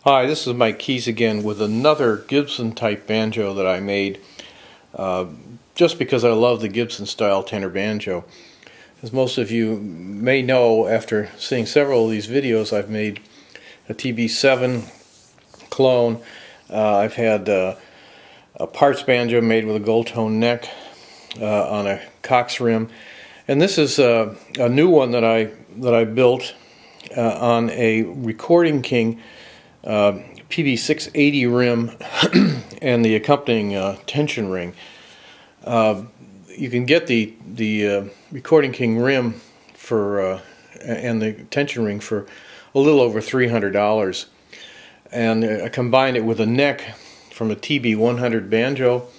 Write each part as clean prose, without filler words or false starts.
Hi, this is Mike Keys again with another Gibson type banjo that I made just because I love the Gibson style tenor banjo. As most of you may know, after seeing several of these videos, I've made a TB7 clone. I've had a parts banjo made with a gold tone neck on a Cox rim, and this is a new one that I built on a Recording King PB680 rim and the accompanying tension ring. You can get the Recording King rim for and the tension ring for a little over $300, and I combined it with a neck from a TB100 banjo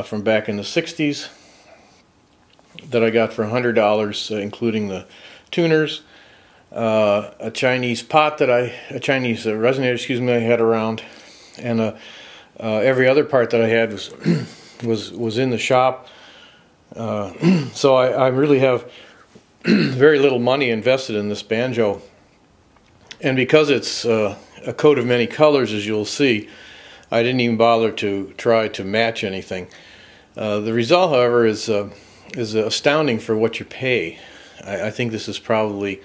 from back in the 60s that I got for $100, including the tuners. A Chinese pot a Chinese resonator, excuse me, I had around, and every other part that I had was in the shop. So I really have very little money invested in this banjo, and because it's a coat of many colors, as you'll see, I didn't even bother to try to match anything. The result, however, is astounding for what you pay. I think this is probably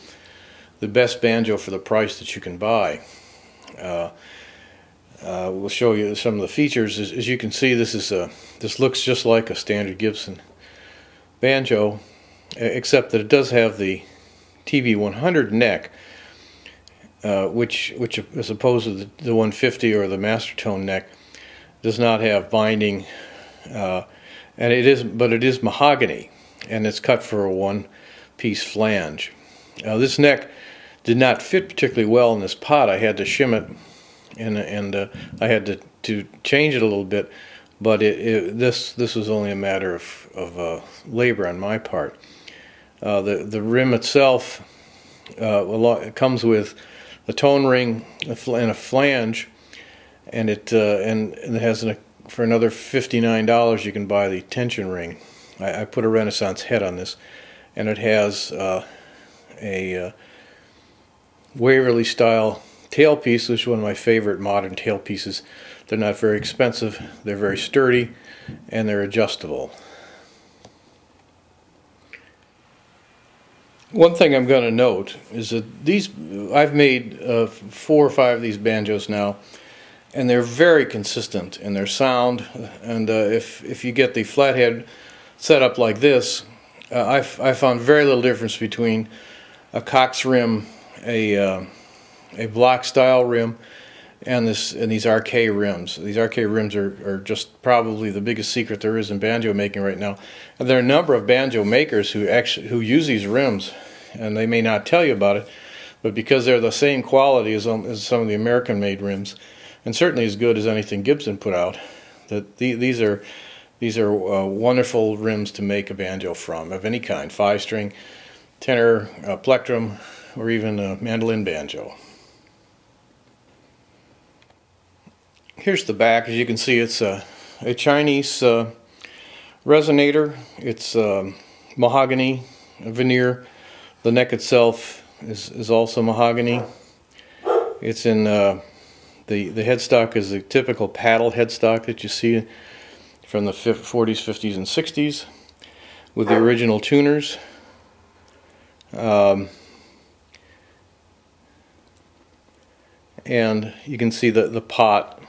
the best banjo for the price that you can buy. We'll show you some of the features. As you can see, this looks just like a standard Gibson banjo, except that it does have the TB100 neck, which as opposed to the 150 or the master tone neck, does not have binding, but it is mahogany, and it's cut for a one-piece flange. This neck did not fit particularly well in this pot. I had to shim it, and I had to change it a little bit, but this was only a matter of labor on my part. The rim itself it comes with a tone ring and a flange, and it has for another $59 you can buy the tension ring. I put a Renaissance head on this, and it has a Waverly style tailpiece, which is one of my favorite modern tailpieces. They're not very expensive, they're very sturdy, and they're adjustable. One thing I'm going to note is that I've made 4 or 5 of these banjos now, and they're very consistent in their sound. And if you get the flathead set up like this, I found very little difference between a Cox rim, a block style rim, and these RK rims. These RK rims are just probably the biggest secret there is in banjo making right now. And there are a number of banjo makers who use these rims, and they may not tell you about it, but because they're the same quality as some of the American-made rims, and certainly as good as anything Gibson put out, that these are wonderful rims to make a banjo from, of any kind, 5-string, tenor, plectrum, or even a mandolin banjo. Here's the back. As you can see, it's a Chinese resonator. It's mahogany veneer. The neck itself is also mahogany. It's in the headstock is the typical paddle headstock that you see from the 40s, 50s, and 60s with the original tuners. And you can see the pot.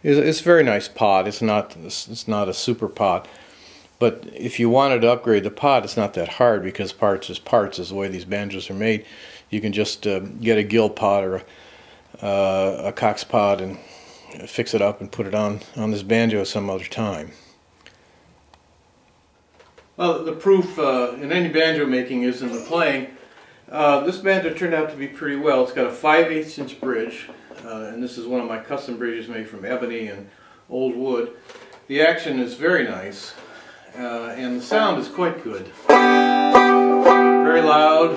It's a very nice pot. It's not a super pot, but if you wanted to upgrade the pot, it's not that hard, because parts is the way these banjos are made. You can just get a gill pot or a Cox pot and fix it up and put it on this banjo some other time. Well, the proof in any banjo making is in the playing. This banjo turned out to be pretty well. It's got a 5/8 inch bridge, and this is one of my custom bridges made from ebony and old wood. The action is very nice, and the sound is quite good. Very loud.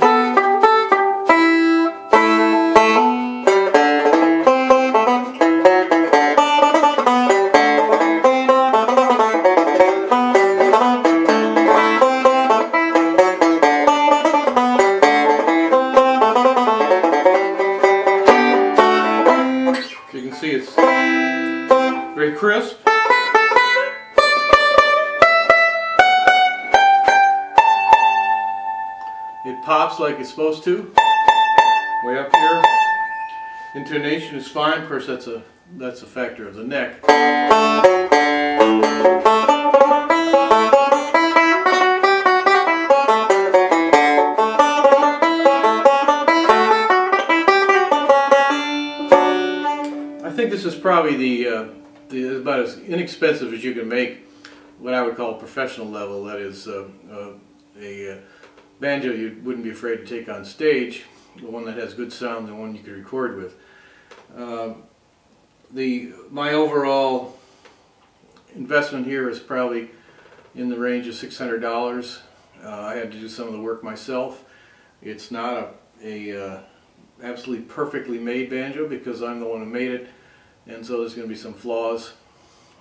can see it's very crisp. It pops like it's supposed to, way up here. Intonation is fine. Of course, that's a factor of the neck. I think this is probably the about as inexpensive as you can make what I would call a professional level. That is a banjo you wouldn't be afraid to take on stage, the one that has good sound, the one you could record with. My overall investment here is probably in the range of $600. I had to do some of the work myself. It's not a absolutely perfectly made banjo because I'm the one who made it, and so there's going to be some flaws.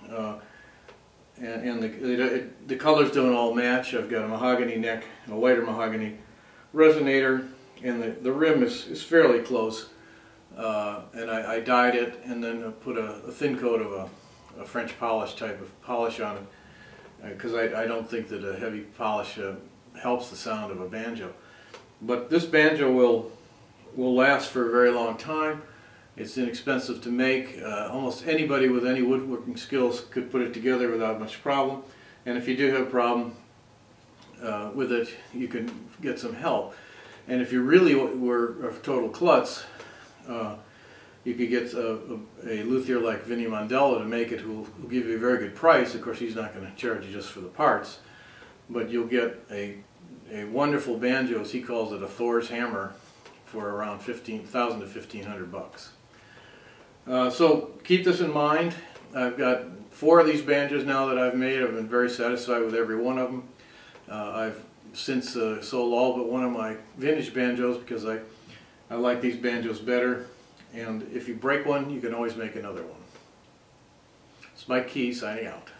And the colors don't all match. I've got a mahogany neck, a whiter mahogany resonator, and the rim is fairly close. And I dyed it and then put a thin coat of a French polish type of polish on it, because I don't think that a heavy polish helps the sound of a banjo. But this banjo will last for a very long time. It's inexpensive to make. Almost anybody with any woodworking skills could put it together without much problem. And if you do have a problem with it, you can get some help. And if you really were a total klutz, you could get a luthier like Vinnie Mondello to make it, who will give you a very good price. Of course, he's not going to charge you just for the parts, but you'll get a wonderful banjo, as he calls it, a Thor's hammer, for around $1,000 to $1,500. So keep this in mind. I've got 4 of these banjos now that I've made. I've been very satisfied with every one of them. I've since sold all but one of my vintage banjos because I like these banjos better. And if you break one, you can always make another one. It's Mike Key signing out.